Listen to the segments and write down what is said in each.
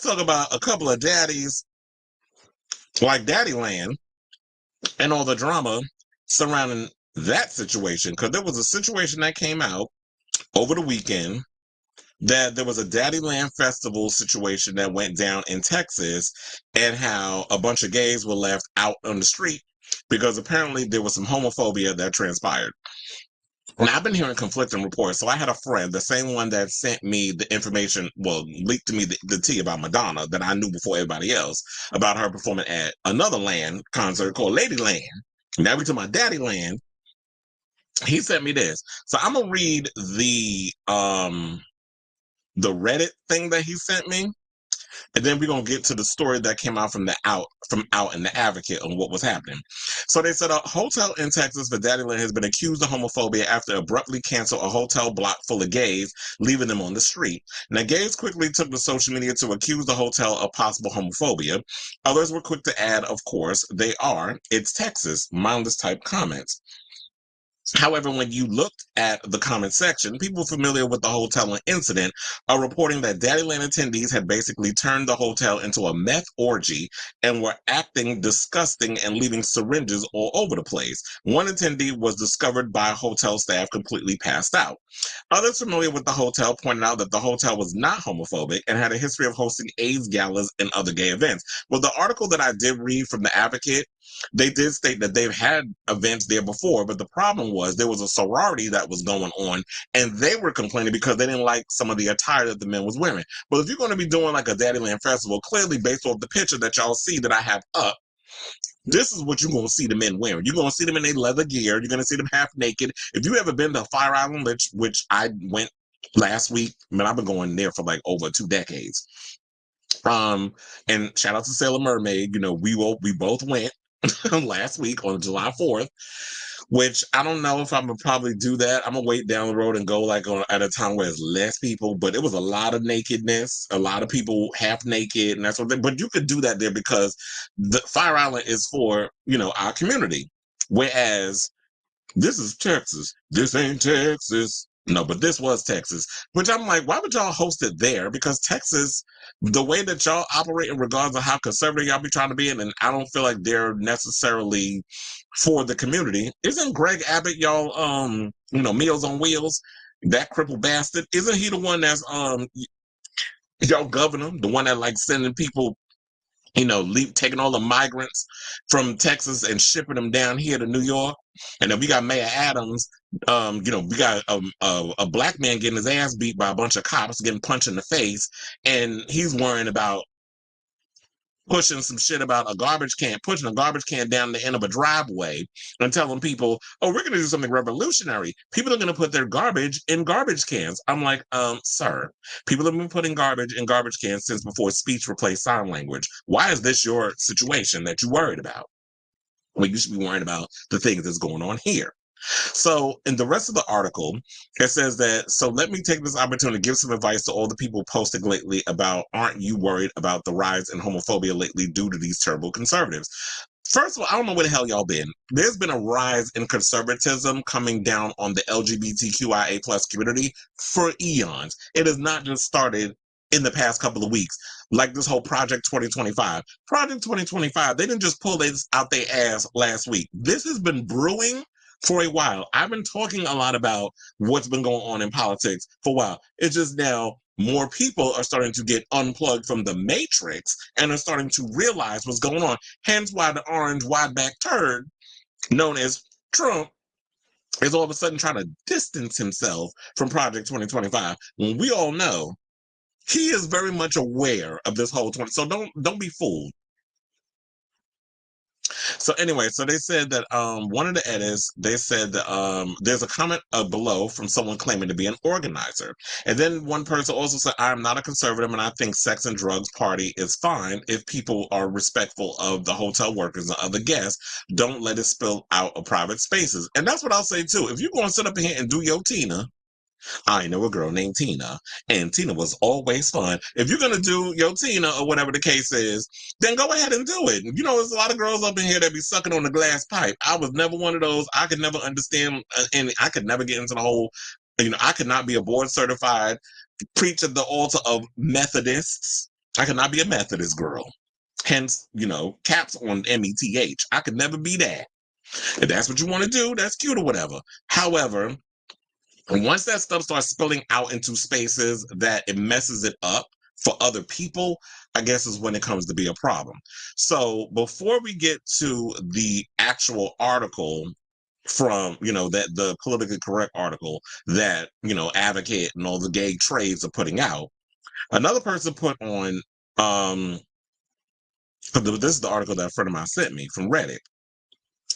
talk about a couple of daddies like Daddyland and all the drama surrounding that situation. Because there was a situation that came out over the weekend that there was a Daddyland festival situation that went down in Texas, and how a bunch of gays were left out on the street because apparently there was some homophobia that transpired. And I've been hearing conflicting reports. So I had a friend, the same one that sent me the information, well, leaked to me the tea about Madonna that I knew before everybody else, about her performing at another land concert called Ladyland. Now we talking about Daddyland. He sent me this. So I'm gonna read the Reddit thing that he sent me, and then we're gonna get to the story that came out from Out in the Advocate on what was happening. So they said a hotel in Texas for Daddyland has been accused of homophobia after abruptly canceled a hotel block full of gays, leaving them on the street. Now, gays quickly took to social media to accuse the hotel of possible homophobia. Others were quick to add, of course, it's Texas, mindless type comments. However, when you looked at the comment section, people familiar with the hotel incident are reporting that Daddyland attendees had basically turned the hotel into a meth orgy and were acting disgusting and leaving syringes all over the place. One attendee was discovered by hotel staff completely passed out. Others familiar with the hotel pointed out that the hotel was not homophobic and had a history of hosting AIDS galas and other gay events. Well, the article that I did read from The Advocate, they did state that they've had events there before, but the problem was there was a sorority that was going on, and they were complaining because they didn't like some of the attire that the men was wearing. But if you're going to be doing like a Daddyland festival, clearly based off the picture that y'all see that I have up, this is what you're going to see the men wearing. You're going to see them in their leather gear. You're going to see them half naked. If you ever been to Fire Island, which I went last week, man, I've been going there for like over 2 decades. And shout out to Sailor Mermaid. You know, we both went last week on July 4th, which I don't know if I'm gonna probably do that. I'm gonna wait down the road and go like at a time where there's less people, but it was a lot of nakedness, a lot of people half naked, and that's what but you could do that there because the Fire Island is for, our community. Whereas this is Texas. This ain't Texas. No, but this was Texas, which I'm like, why would y'all host it there? Because Texas, the way that y'all operate in regards to how conservative y'all be trying to be in, and I don't feel like they're necessarily for the community. Isn't Greg Abbott y'all, Meals on Wheels, that crippled bastard? Isn't he the one that's, y'all governor, the one that like sending people, taking all the migrants from Texas and shipping them down here to New York? And then we got Mayor Adams. We got a black man getting his ass beat by a bunch of cops, getting punched in the face, and he's worrying about pushing some shit about pushing a garbage can down the end of a driveway and telling people, oh, we're going to do something revolutionary. People are going to put their garbage in garbage cans. I'm like, sir, people have been putting garbage in garbage cans since before speech replaced sign language. Why is this your situation that you're worried about? Well, you should be worrying about the things that's going on here. So in the rest of the article, it says that, so let me take this opportunity to give some advice to all the people posting lately about, aren't you worried about the rise in homophobia lately due to these terrible conservatives? First of all, I don't know where the hell y'all been. There's been a rise in conservatism coming down on the LGBTQIA plus community for eons. It has not just started in the past couple of weeks, like this whole Project 2025. Project 2025, they didn't just pull this out their ass last week. This has been brewing for a while. I've been talking a lot about what's been going on in politics for a while. It's just now more people are starting to get unplugged from the matrix and are starting to realize what's going on. Hence why the orange wide back turd known as Trump is all of a sudden trying to distance himself from Project 2025 when we all know he is very much aware of this whole 20. So don't be fooled. So anyway, so they said that one of the editors, they said that there's a comment below from someone claiming to be an organizer. And then one person also said, I'm not a conservative and I think sex and drugs party is fine if people are respectful of the hotel workers and other guests. Don't let it spill out of private spaces. And that's what I'll say too. If you're going to sit up in here and do your Tina, I know a girl named Tina, and Tina was always fun. If you're going to do your Tina or whatever the case is, then go ahead and do it. There's a lot of girls up in here that be sucking on the glass pipe. I was never one of those. I could never understand, and I could never get into the whole, I could not be a board certified preacher at the altar of Methodists. I could not be a Methodist girl. Hence, caps on METH. I could never be that. If that's what you want to do, that's cute or whatever. However, once that stuff starts spilling out into spaces that it messes it up for other people, I guess is when it comes to be a problem. So before we get to the actual article from, that the politically correct article that, Advocate and all the gay trades are putting out, another person put on, this is the article that a friend of mine sent me from Reddit.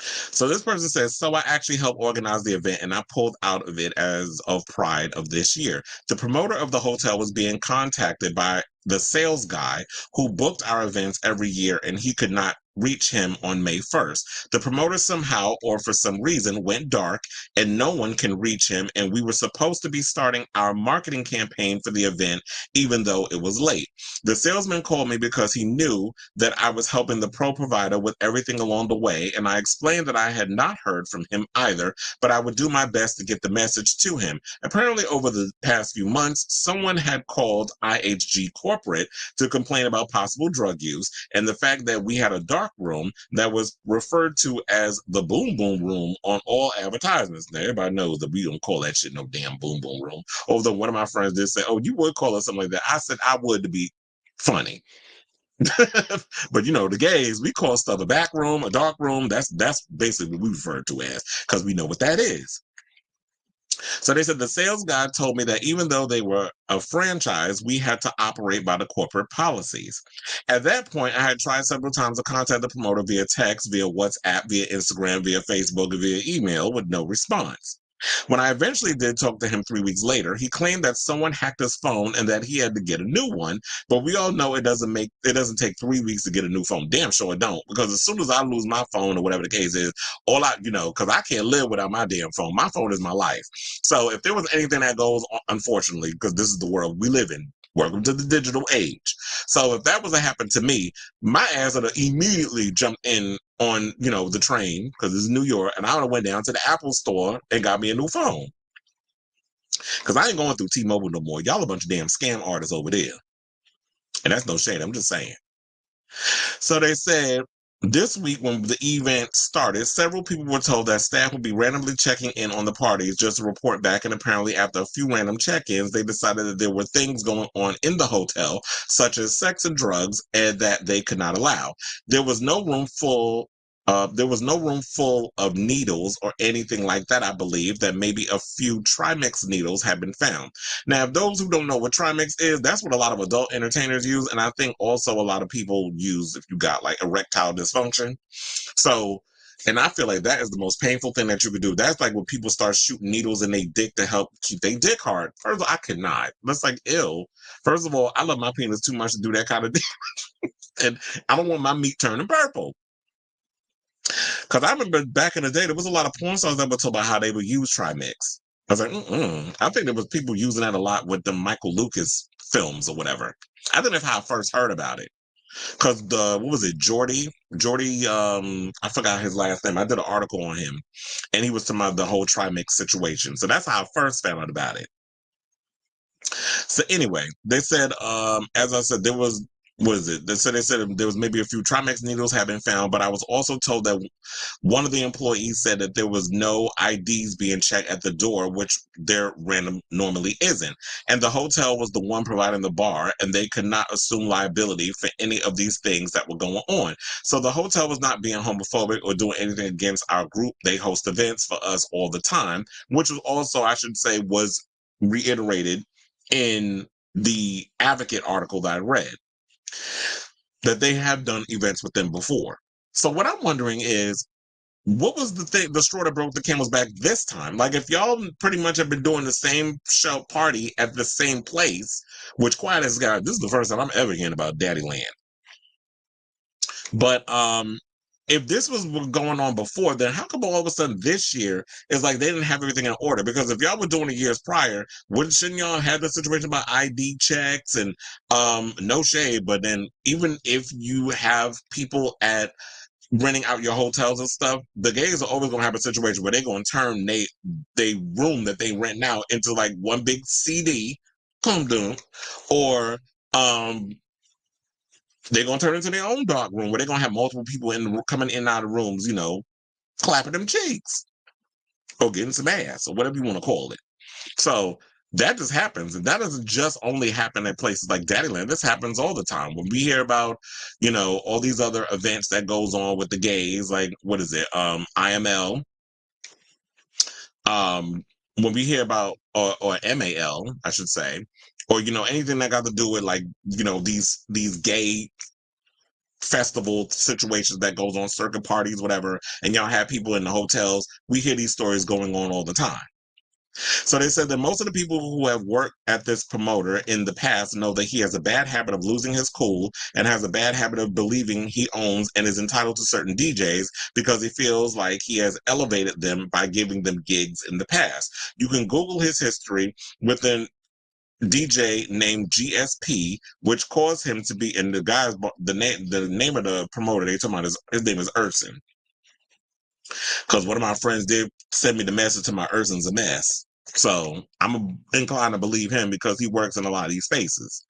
So this person says, so I actually helped organize the event and I pulled out of it as of Pride of this year. The promoter of the hotel was being contacted by the sales guy who booked our events every year and he could not reach him on May 1st. The promoter somehow or for some reason went dark and no one can reach him, and we were supposed to be starting our marketing campaign for the event even though it was late. The salesman called me because he knew that I was helping the pro provider with everything along the way, and I explained that I had not heard from him either, but I would do my best to get the message to him. Apparently over the past few months, someone had called IHG Corporate to complain about possible drug use, and the fact that we had a dark room that was referred to as the boom boom room on all advertisements. Now everybody knows that we don't call that shit no damn boom boom room. Although one of my friends did say, oh, you would call it something like that. I said I would, to be funny. But the gays, we call stuff a back room, a dark room. That's basically what we refer to as, because we know what that is. So they said the sales guy told me that even though they were a franchise, we had to operate by the corporate policies. At that point, I had tried several times to contact the promoter via text, via WhatsApp, via Instagram, via Facebook, and via email with no response. When I eventually did talk to him 3 weeks later, he claimed that someone hacked his phone and that he had to get a new one. But we all know it doesn't take 3 weeks to get a new phone. Damn sure it don't. Because as soon as I lose my phone or whatever the case is, because I can't live without my damn phone. My phone is my life. So if there was anything that goes, unfortunately, because this is the world we live in, welcome to the digital age. So if that was to happen to me, my ass would have immediately jumped in on, the train, because it's New York, and I would have went down to the Apple store and got me a new phone. Because I ain't going through T-Mobile no more. Y'all a bunch of damn scam artists over there. And that's no shade. I'm just saying. So they said this week when the event started, several people were told that staff would be randomly checking in on the parties just to report back. And apparently after a few random check-ins, they decided that there were things going on in the hotel, such as sex and drugs, and that they could not allow. There was no room full of needles or anything like that. I believe that maybe a few Trimix needles have been found. Now, if those who don't know what Trimix is, that's what a lot of adult entertainers use. And I think also a lot of people use if you got like erectile dysfunction. So, and I feel like that is the most painful thing that you could do. That's like when people start shooting needles in their dick to help keep their dick hard. First of all, I could not. That's like ill. First of all, I love my penis too much to do that kind of thing. And I don't want my meat turning purple. Because I remember back in the day, there was a lot of porn stars that would talk about how they would use Trimix. I was like, I think there was people using that a lot with the Michael Lucas films or whatever. I think that's how I first heard about it. Because what was it, Jordy, I forgot his last name. I did an article on him, and he was talking about the whole Trimix situation. So that's how I first found out about it. So anyway, they said, as I said, there was, what is it? They said there was maybe a few Trimix needles had been found, but I was also told that one of the employees said that there was no IDs being checked at the door, which there normally isn't. And the hotel was the one providing the bar, and they could not assume liability for any of these things that were going on. So the hotel was not being homophobic or doing anything against our group. They host events for us all the time, which was also, I should say, was reiterated in the Advocate article that I read, that they have done events with them before. So what I'm wondering is, what was the straw that broke the camel's back this time? Like, if y'all pretty much have been doing the same show party at the same place, which quiet as God, this is the first time I'm ever hearing about Daddy Land. But if this was going on before, then how come all of a sudden this year is like they didn't have everything in order? Because if y'all were doing it years prior, shouldn't y'all have the situation about ID checks and no shade? But then even if you have people at renting out your hotels and stuff, the gays are always gonna have a situation where they're gonna turn they room that they rent now into like one big CD, come down, or they're gonna turn into their own dark room where they're gonna have multiple people coming in and out of rooms, clapping them cheeks or getting some ass or whatever you want to call it. So that just happens, and that doesn't just only happen at places like Daddyland. This happens all the time when we hear about, all these other events that goes on with the gays, like what is it, IML, um, when we hear about or MAL, I should say, or anything that got to do with like these gay festival situations that goes on, circuit parties, whatever, and y'all have people in the hotels. We hear these stories going on all the time. So they said that most of the people who have worked at this promoter in the past know that he has a bad habit of losing his cool and has a bad habit of believing he owns and is entitled to certain DJs because he feels like he has elevated them by giving them gigs in the past. You can Google his history with an DJ named GSP, which caused him to be in the name of the promoter they talking about his name is Urson. Because one of my friends did send me the message to my Urson's a mess. So I'm inclined to believe him because he works in a lot of these spaces.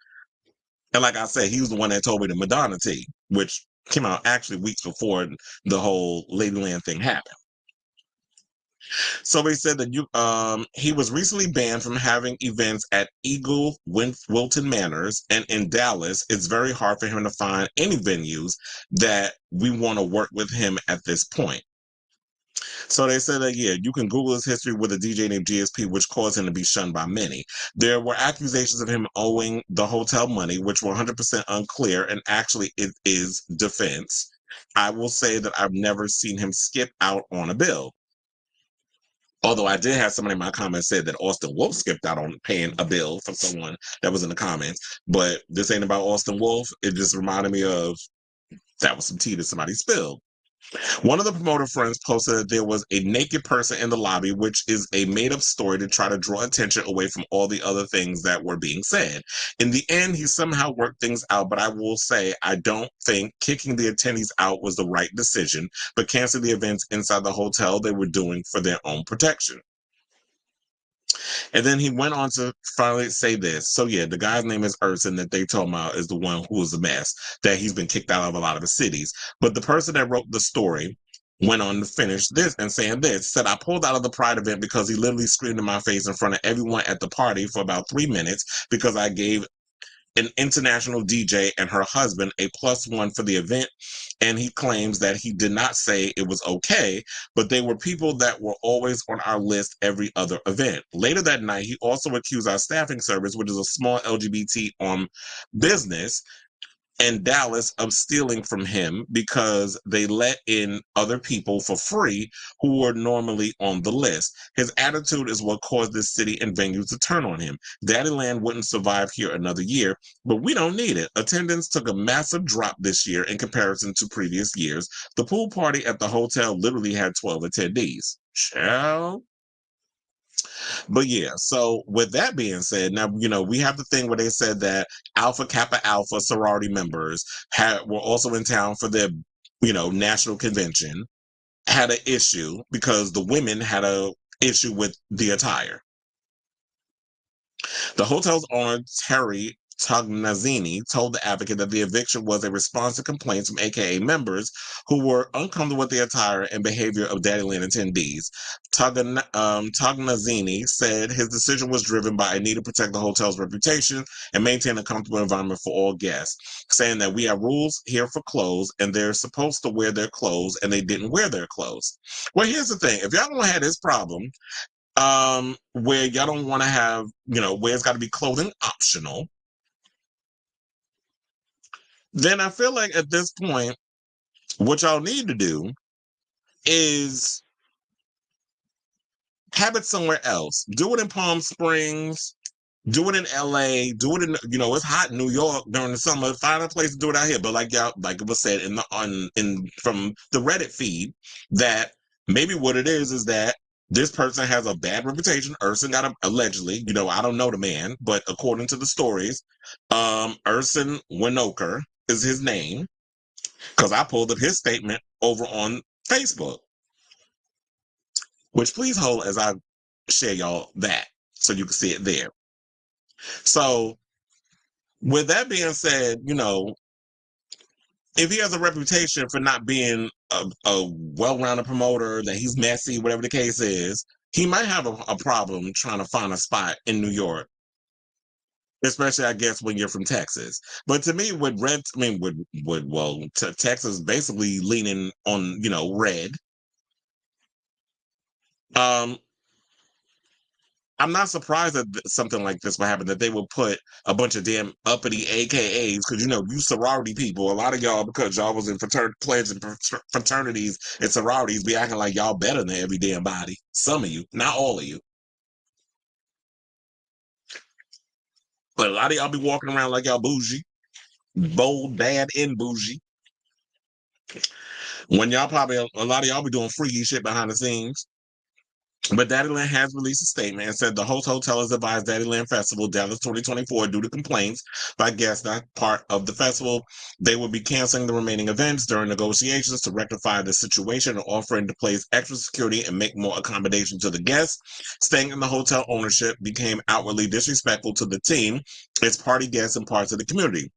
And like I said, he was the one that told me the Madonna tea, which came out actually weeks before the whole Ladyland thing happened. So they said that he was recently banned from having events at Eagle Wilton Manors, and in Dallas, it's very hard for him to find any venues that we want to work with him at this point. So they said that, yeah, you can Google his history with a DJ named GSP, which caused him to be shunned by many. There were accusations of him owing the hotel money, which were 100% unclear, and actually it is defense. I will say that I've never seen him skip out on a bill. Although I did have somebody in my comments said that Austin Wolf skipped out on paying a bill for someone that was in the comments. But this ain't about Austin Wolf. It just reminded me of that was some tea that somebody spilled. One of the promoter friends posted that there was a naked person in the lobby, which is a made-up story to try to draw attention away from all the other things that were being said. In the end, he somehow worked things out, but I will say I don't think kicking the attendees out was the right decision, but canceling the events inside the hotel they were doing for their own protection. And then he went on to finally say this. So yeah, the guy's name is Urson that they told about is the one who was a mess, that he's been kicked out of a lot of the cities. But the person that wrote the story went on to finish this and saying this, said, I pulled out of the Pride event because he literally screamed in my face in front of everyone at the party for about 3 minutes because I gave an international DJ and her husband a +1 for the event. And he claims that he did not say it was okay, but they were people that were always on our list every other event. Later that night, he also accused our staffing service, which is a small LGBT business in Dallas, of stealing from him because they let in other people for free who were normally on the list. His attitude is what caused this city and venues to turn on him. Daddyland wouldn't survive here another year, but we don't need it. Attendance took a massive drop this year in comparison to previous years. The pool party at the hotel literally had 12 attendees. Child. But yeah, so with that being said, now we have the thing where they said that Alpha Kappa Alpha sorority members were also in town for their national convention, had an issue because the women had a issue with the attire. The hotel's owner, Terry Tognazzini, told the Advocate that the eviction was a response to complaints from AKA members who were uncomfortable with the attire and behavior of Daddyland attendees. Tognazzini said his decision was driven by a need to protect the hotel's reputation and maintain a comfortable environment for all guests, saying that we have rules here for clothes and they're supposed to wear their clothes and they didn't wear their clothes. Well, here's the thing. If y'all don't have this problem, where y'all don't want to have, where it's got to be clothing optional, then I feel like at this point, what y'all need to do is have it somewhere else. Do it in Palm Springs, do it in LA, do it in, it's hot in New York during the summer. Find a place to do it out here. But like it was said from the Reddit feed, that maybe what it is that this person has a bad reputation. Urson got allegedly, I don't know the man, but according to the stories, Urson Winoker is his name, because I pulled up his statement over on Facebook. Which please hold as I share y'all that so you can see it there. So with that being said, if he has a reputation for not being a well-rounded promoter, that he's messy, whatever the case is, he might have a problem trying to find a spot in New York, especially I guess when you're from Texas. But to me, with red, I mean, Texas basically leaning on red. Um, I'm not surprised that something like this will happen. That they will put a bunch of damn uppity AKAs because you sorority people. A lot of y'all, because y'all was in pledge and fraternities and sororities, be acting like y'all better than every damn body. Some of you, not all of you, but a lot of y'all be walking around like y'all bougie, bold, bad, and bougie. When y'all probably a lot of y'all be doing freaky shit behind the scenes. But Daddyland has released a statement and said the host hotel has advised Daddyland Festival Dallas 2024 due to complaints by guests not part of the festival. They will be canceling the remaining events during negotiations to rectify the situation and offering to place extra security and make more accommodation to the guests. Staying in the hotel ownership became outwardly disrespectful to the team, its party guests, and parts of the community.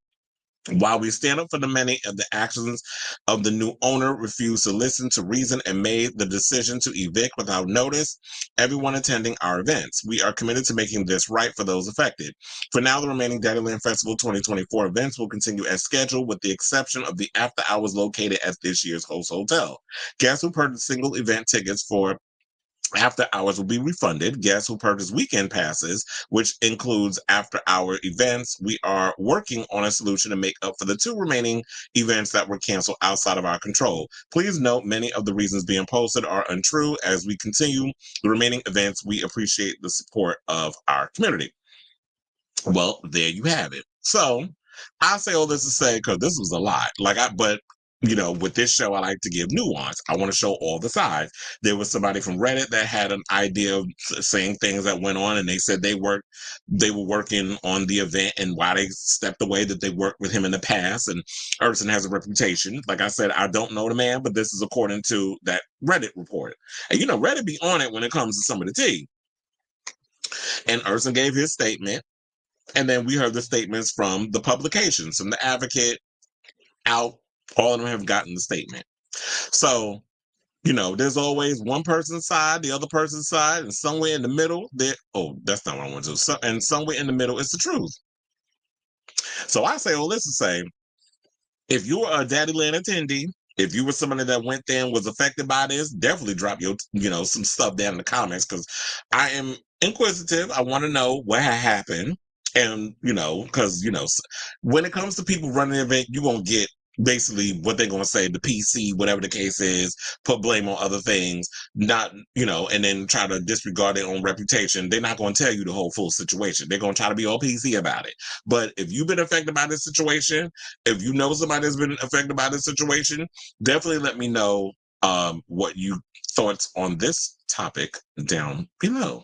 While we stand up for the many of the actions of the new owner refused to listen to reason and made the decision to evict without notice everyone attending our events. We are committed to making this right for those affected. For now, the remaining Daddyland Festival 2024 events will continue as scheduled with the exception of the after hours located at this year's host hotel. Guests who purchased single event tickets for after hours will be refunded. Guests who purchase weekend passes, which includes after hour events, we are working on a solution to make up for the two remaining events that were canceled outside of our control. Please note many of the reasons being posted are untrue. As we continue the remaining events, we appreciate the support of our community. Well, there you have it. So I say all this to say, because this was a lot. But with this show, I like to give nuance. I want to show all the sides. There was somebody from Reddit that had an idea of saying things that went on, and they said they were working on the event, and why they stepped away, that they worked with him in the past. And Urson has a reputation. Like I said, I don't know the man, but this is according to that Reddit report. And Reddit be on it when it comes to some of the tea. And Urson gave his statement. And then we heard the statements from the publications, from the Advocate, Out. All of them have gotten the statement. So, there's always one person's side, the other person's side, and somewhere in the middle, that's not what I want to do. And somewhere in the middle is the truth. So I say all this to say, if you were a Daddyland attendee, if you were somebody that went there and was affected by this, definitely drop your, some stuff down in the comments, because I am inquisitive. I want to know what had happened. And, because, when it comes to people running an event, you're going to get basically what they're going to say, the PC, whatever the case is, put blame on other things, not, and then try to disregard their own reputation. They're not going to tell you the whole full situation. They're going to try to be all PC about it. But if you've been affected by this situation, if you know somebody that's been affected by this situation, definitely let me know what you thoughts on this topic down below.